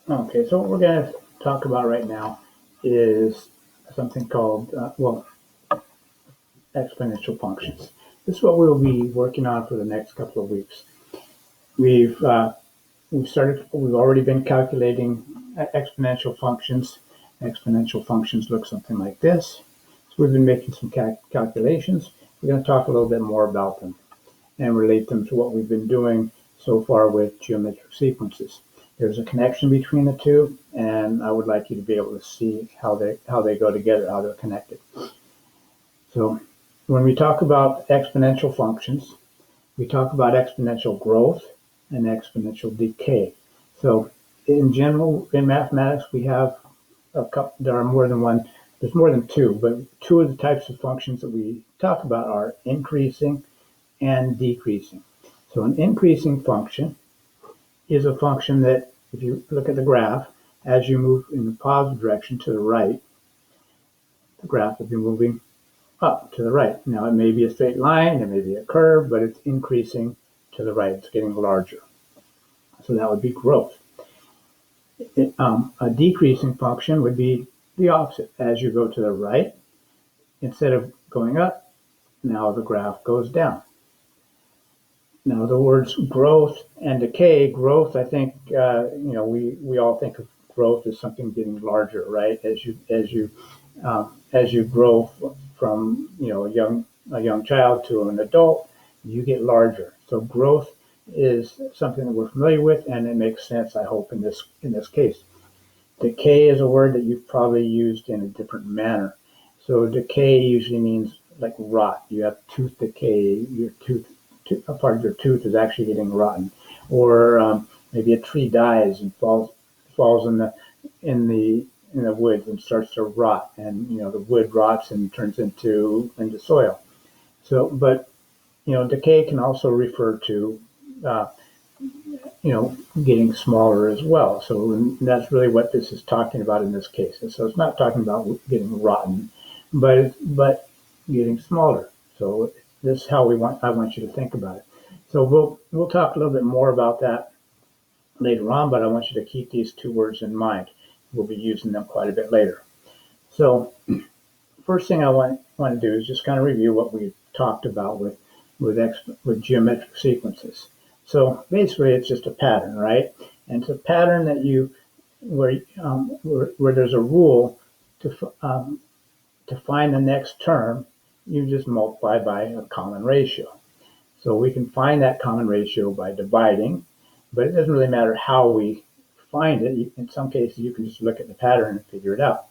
Okay, so what we're going to talk about right now is something called, exponential functions. This is what we'll be working on for the next couple of weeks. We've uh, we've already been calculating exponential functions. Exponential functions look something like this. So we've been making some calculations. We're going to talk a little bit more about them and relate them to what we've been doing so far with geometric sequences. There's a connection between the two, and I would like you to be able to see how they go together, how they're connected. So when we talk about exponential functions, we talk about exponential growth and exponential decay. So in general, in mathematics, we have there are more than one, there's more than two, but two of the types of functions that we talk about are increasing and decreasing. So an increasing function is a function that, if you look at the graph, as you move in the positive direction to the right, the graph will be moving up to the right. Now, it may be a straight line, it may be a curve, but it's increasing to the right. It's getting larger. So that would be growth. A decreasing function would be the opposite. As you go to the right, instead of going up, now the graph goes down. Now, the words growth and decay. Growth, I think, we all think of growth as something getting larger, right? As you grow from a young child to an adult, you get larger. So growth is something that we're familiar with, and it makes sense, I hope, in this case. Decay is a word that you've probably used in a different manner. So decay usually means like rot. You have tooth decay. A part of your tooth is actually getting rotten, or maybe a tree dies and falls in the woods and starts to rot, and the wood rots and turns into soil. So, but decay can also refer to uh, getting smaller as well. So that's really what this is talking about in this case. And so it's not talking about getting rotten, but getting smaller. So this is how I want you to think about it. So we'll talk a little bit more about that later on, but I want you to keep these two words in mind. We'll be using them quite a bit later. So first thing I want to do is just kind of review what we talked about with geometric sequences. So basically, it's just a pattern, right? And it's a pattern that where there's a rule to find the next term. You just multiply by a common ratio. So we can find that common ratio by dividing, but it doesn't really matter how we find it. In some cases, you can just look at the pattern and figure it out.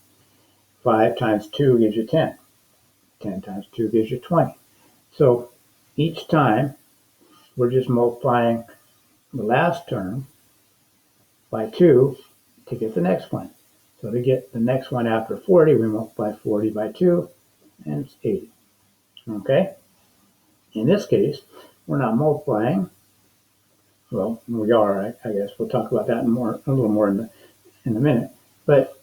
5 times 2 gives you 10. 10 times 2 gives you 20. So each time we're just multiplying the last term by 2 to get the next one. So to get the next one after 40, we multiply 40 by 2, and it's 80. Okay? In this case, we're not multiplying. Well, we are, I guess. We'll talk about that a little more in a minute. But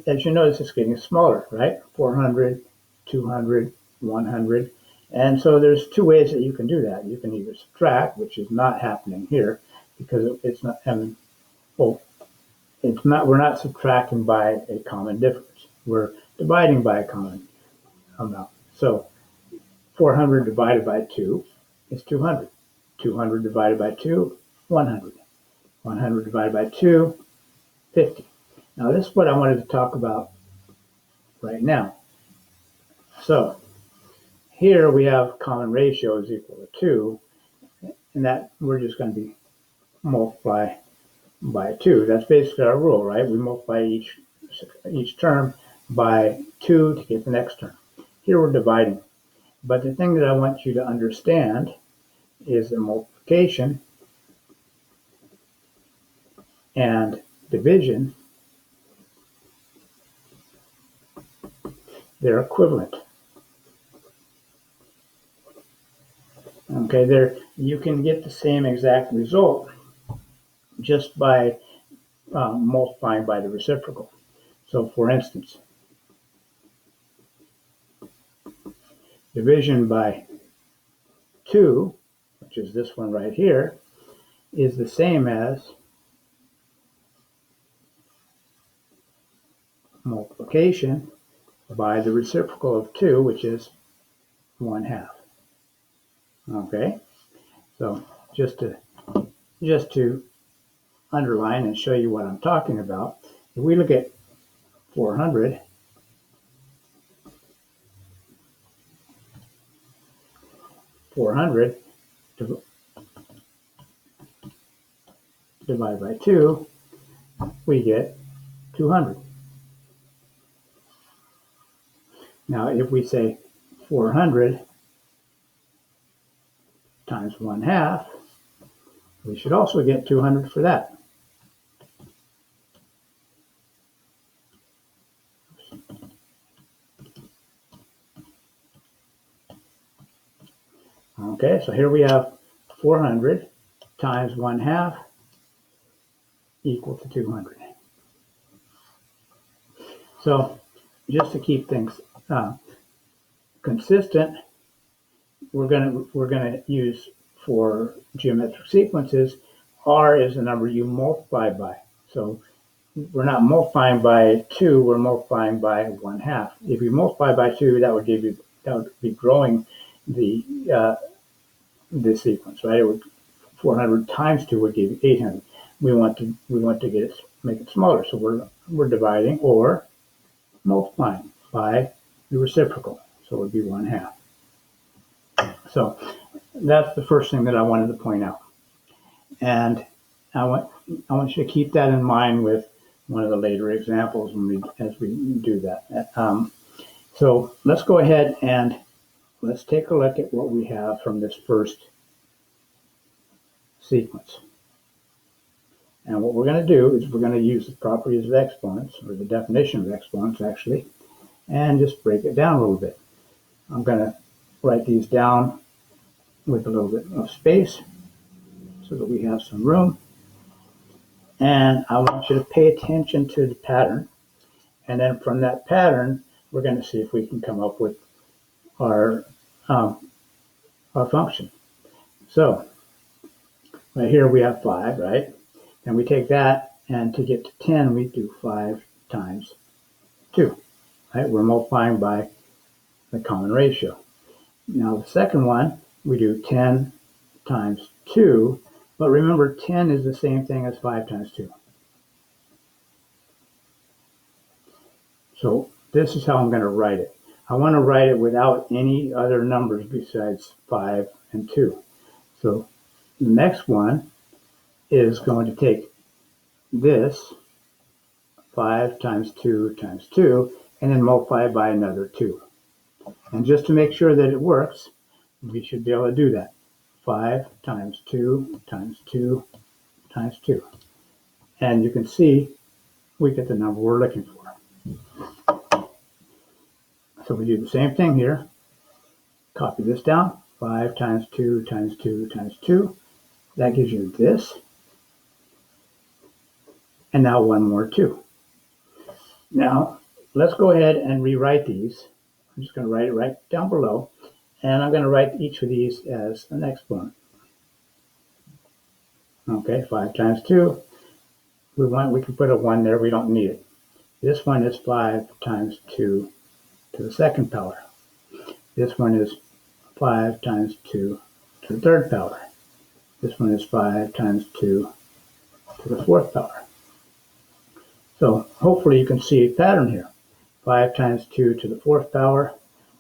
as you notice, it's getting smaller, right? 400, 200, 100. And so there's two ways that you can do that. You can either subtract, which is not happening here because it's not, well, it's not, we're not subtracting by a common difference. We're dividing by a common amount. So 400 divided by 2 is 200. 200 divided by 2, 100. 100 divided by 2, 50. Now this is what I wanted to talk about right now. So here we have common ratio is equal to 2, and that we're just going to be multiply by 2. That's basically our rule, right? We multiply each term by 2 to get the next term. Here we're dividing. But the thing that I want you to understand is that multiplication and division, they're equivalent. Okay, you can get the same exact result just by multiplying by the reciprocal. So for instance, division by 2, which is this one right here, is the same as multiplication by the reciprocal of 2, which is 1/2. Okay, so just to underline and show you what I'm talking about, if we look at 400, divided by 2, we get 200. Now, if we say 400 times 1/2, we should also get 200 for that. Okay, so here we have 400 times 1/2 equal to 200. So just to keep things consistent, we're gonna use for geometric sequences, r is the number you multiply by. So we're not multiplying by 2, we're multiplying by 1/2. If you multiply by 2, that would be growing the sequence, right? It would 400 times 2 would give you 800. We want to make it smaller, so we're dividing or multiplying by the reciprocal, so it would be 1/2. So that's the first thing that I wanted to point out, and I want you to keep that in mind with one of the later examples as we do that. So let's go ahead and let's take a look at what we have from this first sequence. And what we're going to do is we're going to use the properties of exponents, or the definition of exponents actually, and just break it down a little bit. I'm going to write these down with a little bit of space so that we have some room. And I want you to pay attention to the pattern. And then from that pattern, we're going to see if we can come up with our function. So right here we have 5, right? And we take that, and to get to 10, we do 5 times 2. Right? We're multiplying by the common ratio. Now the second one, we do 10 times 2, but remember 10 is the same thing as 5 times 2. So this is how I'm going to write it. I want to write it without any other numbers besides 5 and 2. So the next one is going to take this 5 times 2 times 2 and then multiply it by another 2. And just to make sure that it works, we should be able to do that. 5 times 2 times 2 times 2. And you can see we get the number we're looking for. So we do the same thing here. Copy this down. 5 times 2 times 2 times 2. That gives you this. And now one more 2. Now, let's go ahead and rewrite these. I'm just going to write it right down below. And I'm going to write each of these as an exponent. Okay, 5 times 2. We can put a 1 there. We don't need it. This one is 5 times 2 to the second power. This one is 5 times 2 to the third power. This one is 5 times 2 to the fourth power. So hopefully you can see a pattern here. 5 times 2 to the fourth power.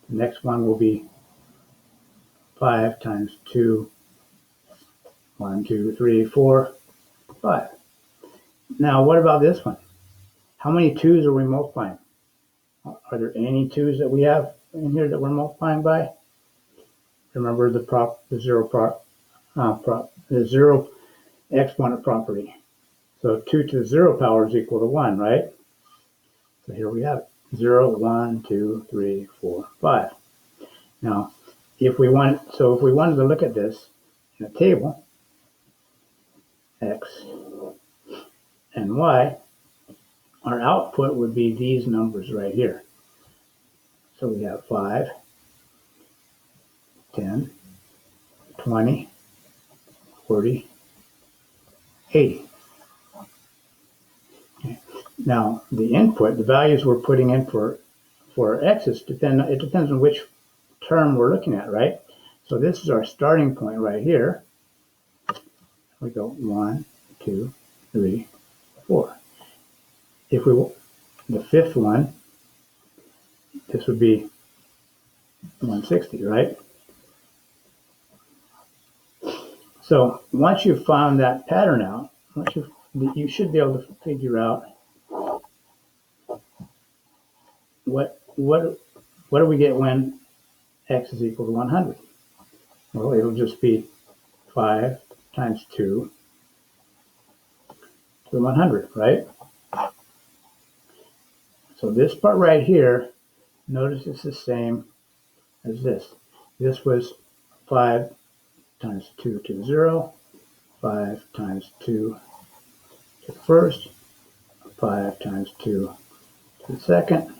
The next one will be 5 times 2, 1, 2, 3, 4, 5. Now what about this one? How many 2's are we multiplying? Are there any 2's that we have in here that we're multiplying by? Remember the zero exponent property. So 2 to the 0 power is equal to 1, right? So here we have it. 0, 1, 2, 3, 4, 5. Now, if we wanted to look at this in a table, x and y, our output would be these numbers right here. So we have 5, 10, 20, 40, 80. Okay. Now, the input, the values we're putting in for x's, it depends on which term we're looking at, right? So this is our starting point right here. We go 1, 2, 3, 4. If the fifth one, this would be 160, right? So once you've found that pattern out, you should be able to figure out what do we get when x is equal to 100? Well, it'll just be 5 times 2 to the 100, right? So this part right here, notice it's the same as this. This was 5 times 2 to the 0, 5 times 2 to the first, 5 times 2 to the second,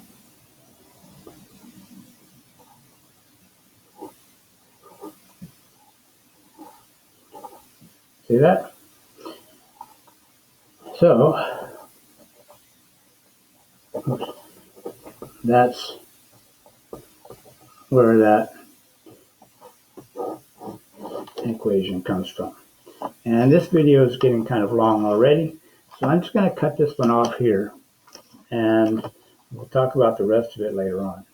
see that? So that's where that equation comes from. And this video is getting kind of long already, so I'm just going to cut this one off here, and we'll talk about the rest of it later on.